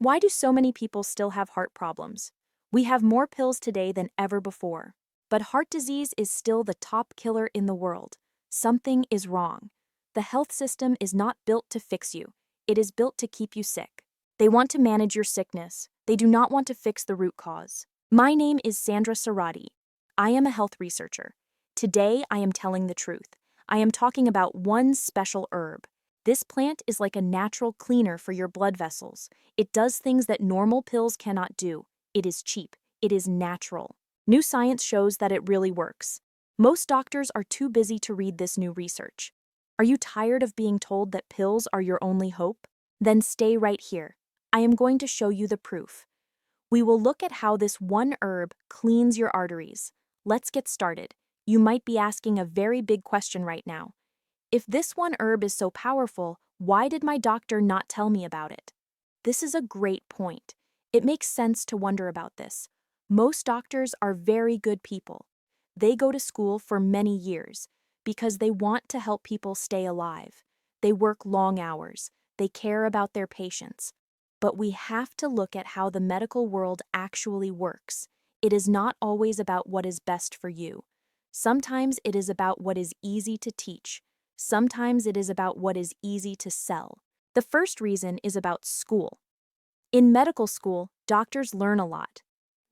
Why do so many people still have heart problems? We have more pills today than ever before. But heart disease is still the top killer in the world. Something is wrong. The health system is not built to fix you. It is built to keep you sick. They want to manage your sickness. They do not want to fix the root cause. My name is Sandra Sarati. I am a health researcher. Today, I am telling the truth. I am talking about one special herb. This plant is like a natural cleaner for your blood vessels. It does things that normal pills cannot do. It is cheap. It is natural. New science shows that it really works. Most doctors are too busy to read this new research. Are you tired of being told that pills are your only hope? Then stay right here. I am going to show you the proof. We will look at how this one herb cleans your arteries. Let's get started. You might be asking a very big question right now. If this one herb is so powerful, why did my doctor not tell me about it? This is a great point. It makes sense to wonder about this. Most doctors are very good people. They go to school for many years because they want to help people stay alive. They work long hours. They care about their patients. But we have to look at how the medical world actually works. It is not always about what is best for you. Sometimes it is about what is easy to teach. Sometimes it is about what is easy to sell. The first reason is about school. In medical school, doctors learn a lot.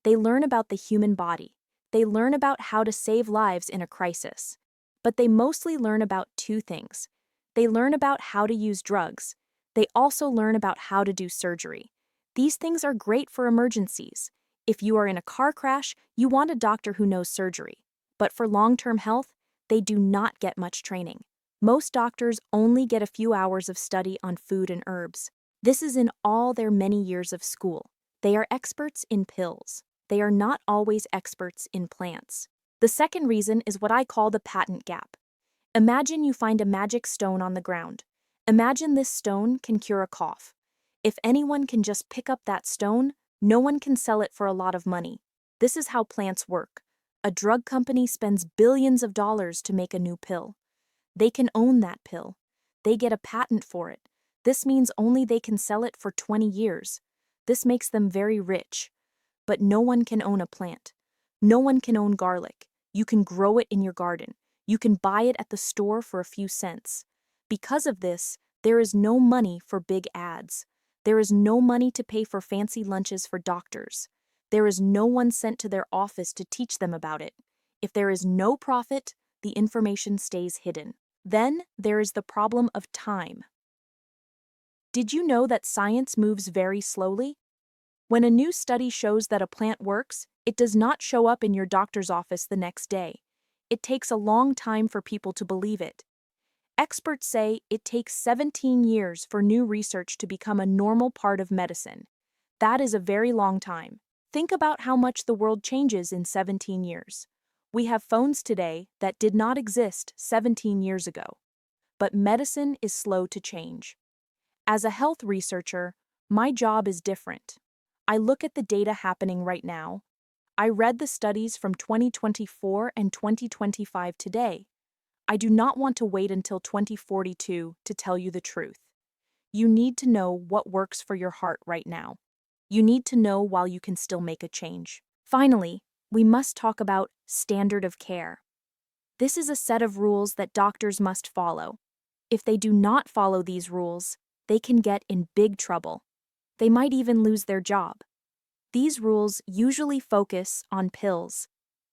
They learn about the human body. They learn about how to save lives in a crisis. But they mostly learn about two things. They learn about how to use drugs. They also learn about how to do surgery. These things are great for emergencies. If you are in a car crash, you want a doctor who knows surgery. But for long-term health, they do not get much training. Most doctors only get a few hours of study on food and herbs. This is in all their many years of school. They are experts in pills. They are not always experts in plants. The second reason is what I call the patent gap. Imagine you find a magic stone on the ground. Imagine this stone can cure a cough. If anyone can just pick up that stone, no one can sell it for a lot of money. This is how plants work. A drug company spends billions of dollars to make a new pill. They can own that pill. They get a patent for it. This means only they can sell it for 20 years. This makes them very rich. But no one can own a plant. No one can own garlic. You can grow it in your garden. You can buy it at the store for a few cents. Because of this, there is no money for big ads. There is no money to pay for fancy lunches for doctors. There is no one sent to their office to teach them about it. If there is no profit, the information stays hidden. Then there is the problem of time. Did you know that science moves very slowly? When a new study shows that a plant works, it does not show up in your doctor's office the next day. It takes a long time for people to believe it. Experts say it takes 17 years for new research to become a normal part of medicine. That is a very long time. Think about how much the world changes in 17 years. We have phones today that did not exist 17 years ago. But medicine is slow to change. As a health researcher, my job is different. I look at the data happening right now. I read the studies from 2024 and 2025 today. I do not want to wait until 2042 to tell you the truth. You need to know what works for your heart right now. You need to know while you can still make a change. Finally, we must talk about standard of care. This is a set of rules that doctors must follow. If they do not follow these rules, they can get in big trouble. They might even lose their job. These rules usually focus on pills.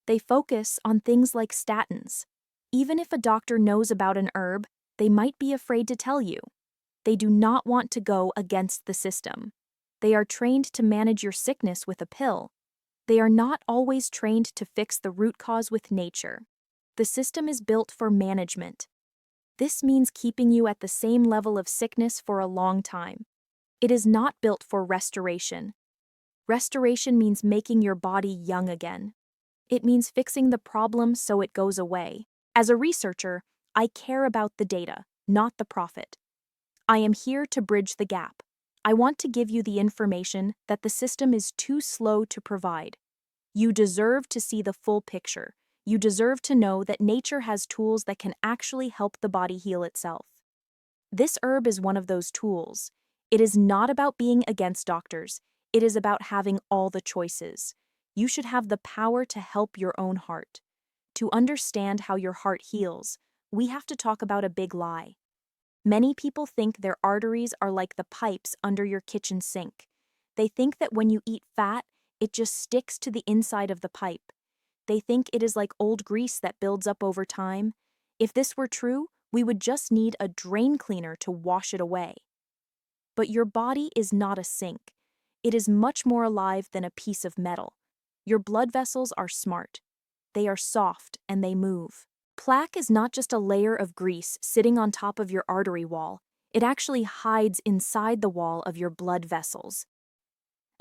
They focus on things like statins. Even if a doctor knows about an herb, they might be afraid to tell you. They do not want to go against the system. They are trained to manage your sickness with a pill. They are not always trained to fix the root cause with nature. The system is built for management. This means keeping you at the same level of sickness for a long time. It is not built for restoration. Restoration means making your body young again. It means fixing the problem so it goes away. As a researcher, I care about the data, not the profit. I am here to bridge the gap. I want to give you the information that the system is too slow to provide. You deserve to see the full picture. You deserve to know that nature has tools that can actually help the body heal itself. This herb is one of those tools. It is not about being against doctors. It is about having all the choices. You should have the power to help your own heart. To understand how your heart heals, we have to talk about a big lie. Many people think their arteries are like the pipes under your kitchen sink. They think that when you eat fat, it just sticks to the inside of the pipe. They think it is like old grease that builds up over time. If this were true, we would just need a drain cleaner to wash it away. But your body is not a sink. It is much more alive than a piece of metal. Your blood vessels are smart. They are soft and they move. Plaque is not just a layer of grease sitting on top of your artery wall. It actually hides inside the wall of your blood vessels.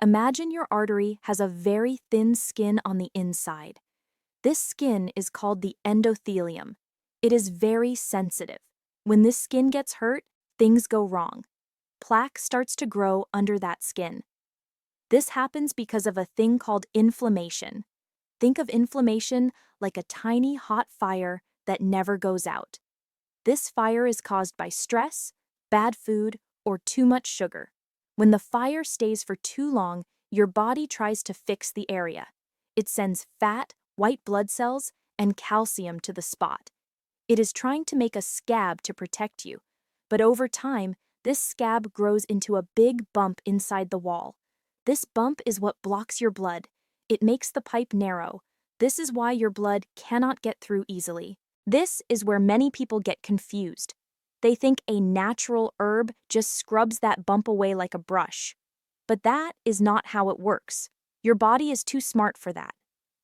Imagine your artery has a very thin skin on the inside. This skin is called the endothelium. It is very sensitive. When this skin gets hurt, things go wrong. Plaque starts to grow under that skin. This happens because of a thing called inflammation. Think of inflammation like a tiny hot fire that never goes out. This fire is caused by stress, bad food, or too much sugar. When the fire stays for too long, your body tries to fix the area. It sends fat, white blood cells, and calcium to the spot. It is trying to make a scab to protect you, but over time, this scab grows into a big bump inside the wall. This bump is what blocks your blood. It makes the pipe narrow. This is why your blood cannot get through easily. This is where many people get confused. They think a natural herb just scrubs that bump away like a brush. But that is not how it works. Your body is too smart for that.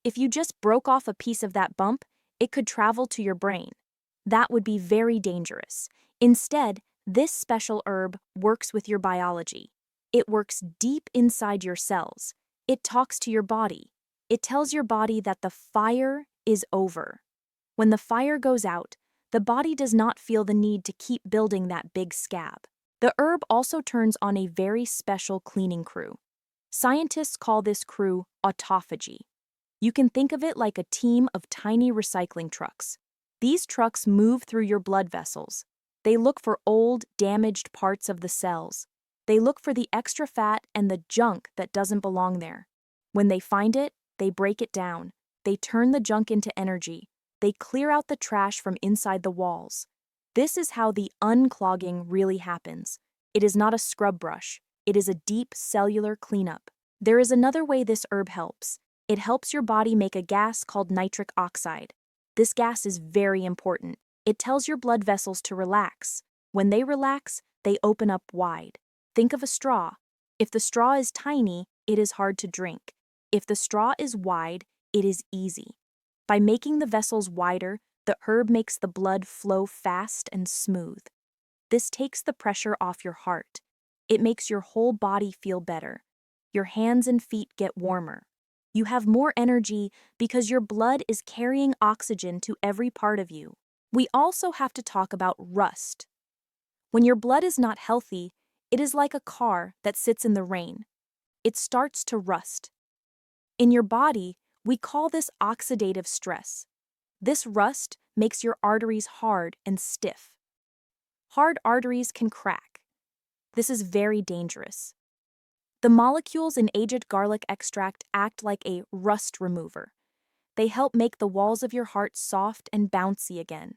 If you just broke off a piece of that bump, it could travel to your brain. That would be very dangerous. Instead, this special herb works with your biology. It works deep inside your cells. It talks to your body. It tells your body that the fire is over. When the fire goes out, the body does not feel the need to keep building that big scab. The herb also turns on a very special cleaning crew. Scientists call this crew autophagy. You can think of it like a team of tiny recycling trucks. These trucks move through your blood vessels. They look for old, damaged parts of the cells. They look for the extra fat and the junk that doesn't belong there. When they find it, they break it down. They turn the junk into energy. They clear out the trash from inside the walls. This is how the unclogging really happens. It is not a scrub brush. It is a deep cellular cleanup. There is another way this herb helps. It helps your body make a gas called nitric oxide. This gas is very important. It tells your blood vessels to relax. When they relax, they open up wide. Think of a straw. If the straw is tiny, it is hard to drink. If the straw is wide, it is easy. By making the vessels wider, the herb makes the blood flow fast and smooth. This takes the pressure off your heart. It makes your whole body feel better. Your hands and feet get warmer. You have more energy because your blood is carrying oxygen to every part of you. We also have to talk about rust. When your blood is not healthy, it is like a car that sits in the rain. It starts to rust. In your body, we call this oxidative stress. This rust makes your arteries hard and stiff. Hard arteries can crack. This is very dangerous. The molecules in aged garlic extract act like a rust remover. They help make the walls of your heart soft and bouncy again.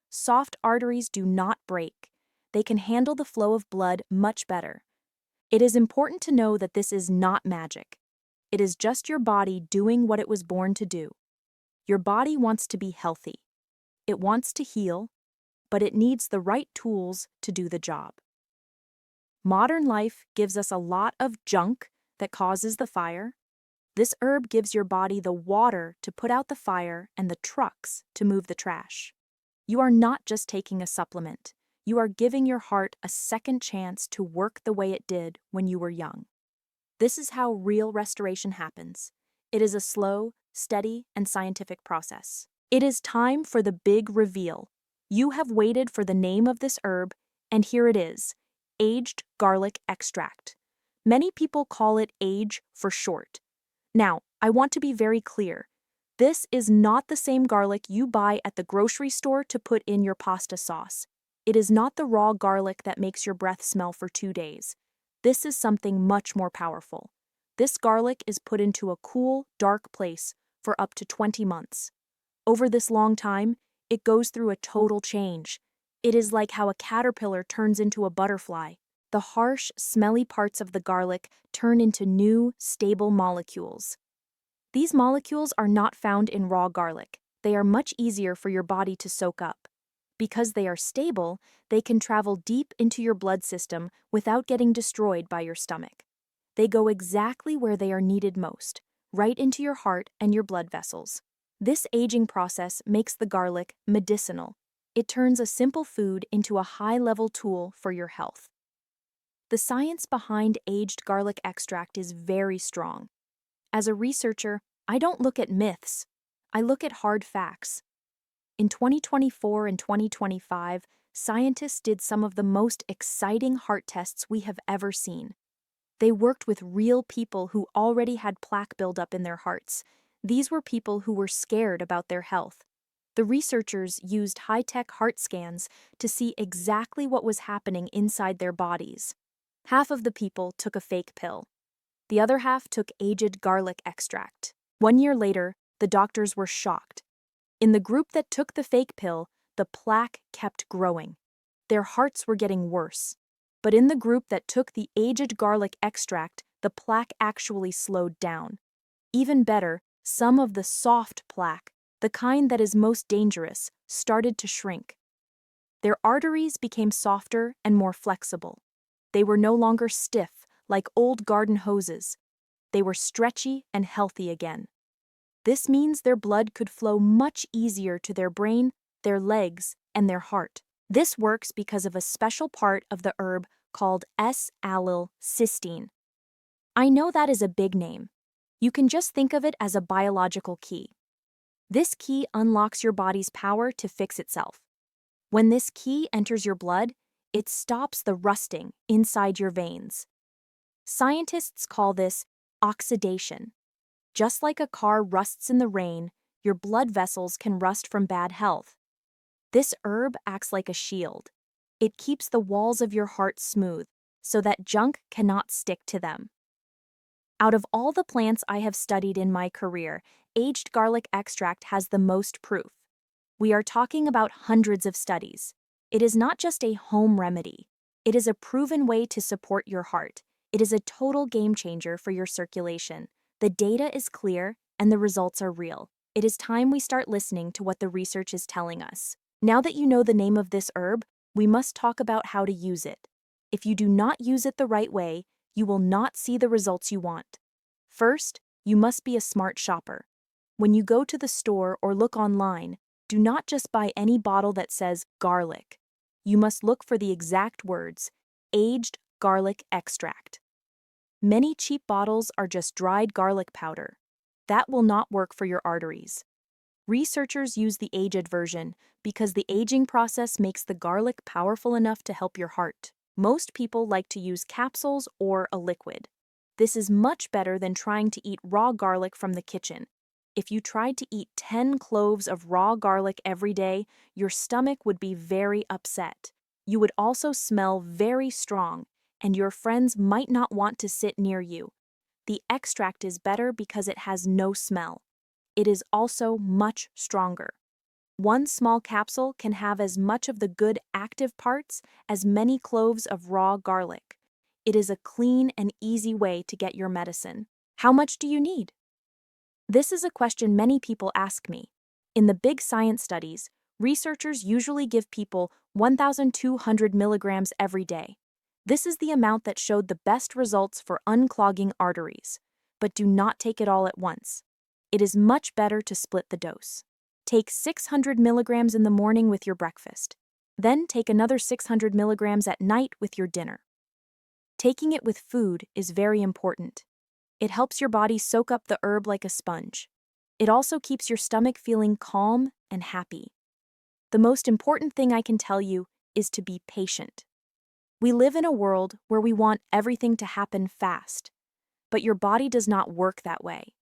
Soft arteries do not break. They can handle the flow of blood much better. It is important to know that this is not magic. It is just your body doing what it was born to do. Your body wants to be healthy. It wants to heal, but it needs the right tools to do the job. Modern life gives us a lot of junk that causes the fire. This herb gives your body the water to put out the fire and the trucks to move the trash. You are not just taking a supplement. You are giving your heart a second chance to work the way it did when you were young. This is how real restoration happens. It is a slow, steady, and scientific process. It is time for the big reveal. You have waited for the name of this herb, and here it is, aged garlic extract. Many people call it age for short. Now, I want to be very clear. This is not the same garlic you buy at the grocery store to put in your pasta sauce. It is not the raw garlic that makes your breath smell for 2 days. This is something much more powerful. This garlic is put into a cool, dark place for up to 20 months. Over this long time, it goes through a total change. It is like how a caterpillar turns into a butterfly. The harsh, smelly parts of the garlic turn into new, stable molecules. These molecules are not found in raw garlic. They are much easier for your body to soak up. Because they are stable, they can travel deep into your blood system without getting destroyed by your stomach. They go exactly where they are needed most, right into your heart and your blood vessels. This aging process makes the garlic medicinal. It turns a simple food into a high-level tool for your health. The science behind aged garlic extract is very strong. As a researcher, I don't look at myths. I look at hard facts. In 2024 and 2025, scientists did some of the most exciting heart tests we have ever seen. They worked with real people who already had plaque buildup in their hearts. These were people who were scared about their health. The researchers used high-tech heart scans to see exactly what was happening inside their bodies. Half of the people took a fake pill. The other half took aged garlic extract. 1 year later, the doctors were shocked. In the group that took the fake pill, the plaque kept growing. Their hearts were getting worse. But in the group that took the aged garlic extract, the plaque actually slowed down. Even better, some of the soft plaque, the kind that is most dangerous, started to shrink. Their arteries became softer and more flexible. They were no longer stiff, like old garden hoses. They were stretchy and healthy again. This means their blood could flow much easier to their brain, their legs, and their heart. This works because of a special part of the herb called S-allylcysteine. I know that is a big name. You can just think of it as a biological key. This key unlocks your body's power to fix itself. When this key enters your blood, it stops the rusting inside your veins. Scientists call this oxidation. Just like a car rusts in the rain, your blood vessels can rust from bad health. This herb acts like a shield. It keeps the walls of your heart smooth, so that junk cannot stick to them. Out of all the plants I have studied in my career, aged garlic extract has the most proof. We are talking about hundreds of studies. It is not just a home remedy. It is a proven way to support your heart. It is a total game changer for your circulation. The data is clear, and the results are real. It is time we start listening to what the research is telling us. Now that you know the name of this herb, we must talk about how to use it. If you do not use it the right way, you will not see the results you want. First, you must be a smart shopper. When you go to the store or look online, do not just buy any bottle that says garlic. You must look for the exact words, aged garlic extract. Many cheap bottles are just dried garlic powder. That will not work for your arteries. Researchers use the aged version because the aging process makes the garlic powerful enough to help your heart. Most people like to use capsules or a liquid. This is much better than trying to eat raw garlic from the kitchen. If you tried to eat 10 cloves of raw garlic every day, your stomach would be very upset. You would also smell very strong, and your friends might not want to sit near you. The extract is better because it has no smell. It is also much stronger. One small capsule can have as much of the good active parts as many cloves of raw garlic. It is a clean and easy way to get your medicine. How much do you need? This is a question many people ask me. In the big science studies, researchers usually give people 1,200 milligrams every day. This is the amount that showed the best results for unclogging arteries. But do not take it all at once. It is much better to split the dose. Take 600 milligrams in the morning with your breakfast. Then take another 600 milligrams at night with your dinner. Taking it with food is very important. It helps your body soak up the herb like a sponge. It also keeps your stomach feeling calm and happy. The most important thing I can tell you is to be patient. We live in a world where we want everything to happen fast, but your body does not work that way.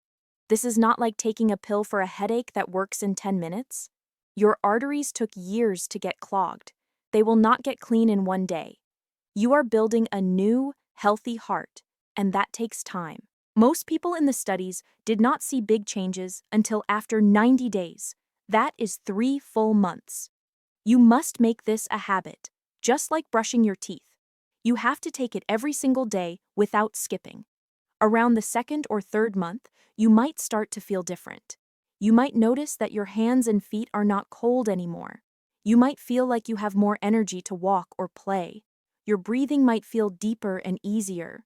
This is not like taking a pill for a headache that works in 10 minutes. Your arteries took years to get clogged. They will not get clean in one day. You are building a new, healthy heart, and that takes time. Most people in the studies did not see big changes until after 90 days. That is 3 full months. You must make this a habit, just like brushing your teeth. You have to take it every single day without skipping. Around the second or third month, you might start to feel different. You might notice that your hands and feet are not cold anymore. You might feel like you have more energy to walk or play. Your breathing might feel deeper and easier.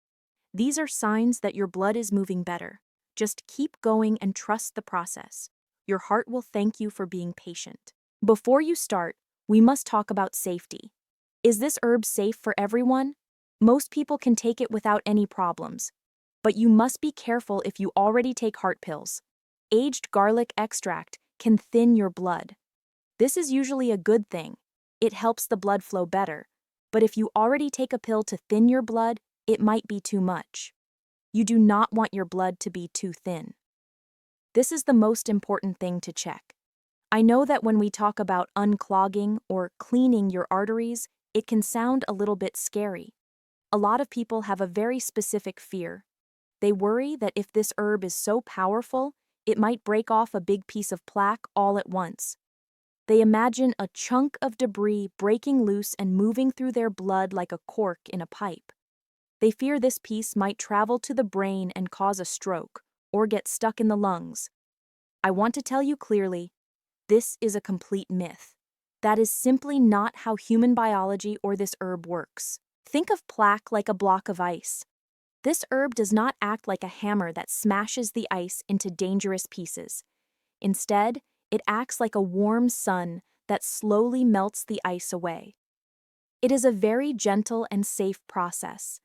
These are signs that your blood is moving better. Just keep going and trust the process. Your heart will thank you for being patient. Before you start, we must talk about safety. Is this herb safe for everyone? Most people can take it without any problems. But you must be careful if you already take heart pills. Aged garlic extract can thin your blood. This is usually a good thing. It helps the blood flow better. But if you already take a pill to thin your blood, it might be too much. You do not want your blood to be too thin. This is the most important thing to check. I know that when we talk about unclogging or cleaning your arteries, it can sound a little bit scary. A lot of people have a very specific fear. They worry that if this herb is so powerful, it might break off a big piece of plaque all at once. They imagine a chunk of debris breaking loose and moving through their blood like a cork in a pipe. They fear this piece might travel to the brain and cause a stroke, or get stuck in the lungs. I want to tell you clearly, this is a complete myth. That is simply not how human biology or this herb works. Think of plaque like a block of ice. This herb does not act like a hammer that smashes the ice into dangerous pieces. Instead, it acts like a warm sun that slowly melts the ice away. It is a very gentle and safe process.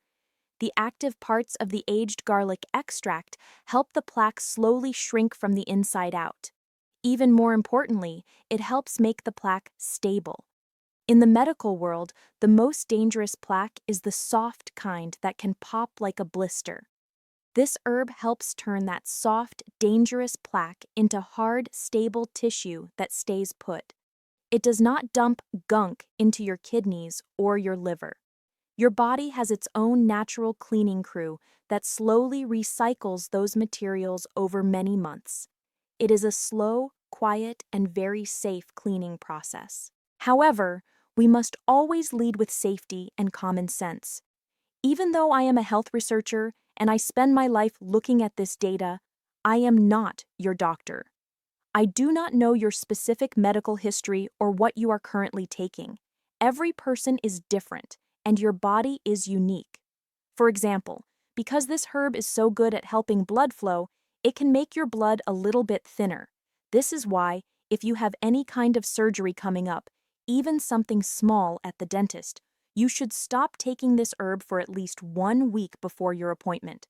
The active parts of the aged garlic extract help the plaque slowly shrink from the inside out. Even more importantly, it helps make the plaque stable. In the medical world, the most dangerous plaque is the soft kind that can pop like a blister. This herb helps turn that soft, dangerous plaque into hard, stable tissue that stays put. It does not dump gunk into your kidneys or your liver. Your body has its own natural cleaning crew that slowly recycles those materials over many months. It is a slow, quiet, and very safe cleaning process. However, we must always lead with safety and common sense. Even though I am a health researcher and I spend my life looking at this data, I am not your doctor. I do not know your specific medical history or what you are currently taking. Every person is different, and your body is unique. For example, because this herb is so good at helping blood flow, it can make your blood a little bit thinner. This is why, if you have any kind of surgery coming up, even something small at the dentist, you should stop taking this herb for at least 1 week before your appointment.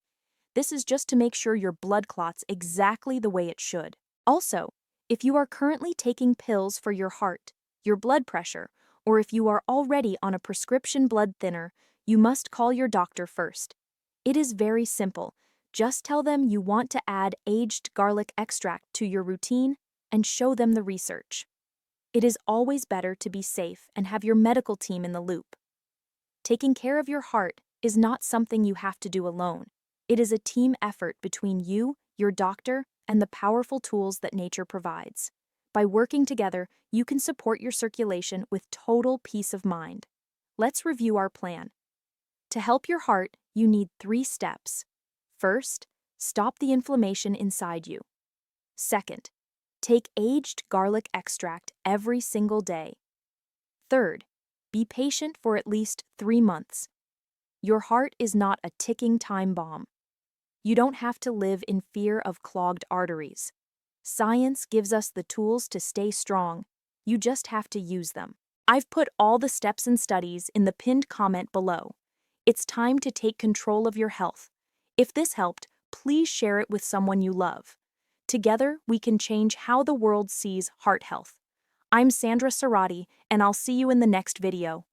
This is just to make sure your blood clots exactly the way it should. Also, if you are currently taking pills for your heart, your blood pressure, or if you are already on a prescription blood thinner, you must call your doctor first. It is very simple. Just tell them you want to add aged garlic extract to your routine and show them the research. It is always better to be safe and have your medical team in the loop. Taking care of your heart is not something you have to do alone. It is a team effort between you, your doctor, and the powerful tools that nature provides. By working together, you can support your circulation with total peace of mind. Let's review our plan. To help your heart, you need 3 steps. First, stop the inflammation inside you. Second, take aged garlic extract every single day. Third, be patient for at least 3 months. Your heart is not a ticking time bomb. You don't have to live in fear of clogged arteries. Science gives us the tools to stay strong. You just have to use them. I've put all the steps and studies in the pinned comment below. It's time to take control of your health. If this helped, please share it with someone you love. Together, we can change how the world sees heart health. I'm Sandra Cerati, and I'll see you in the next video.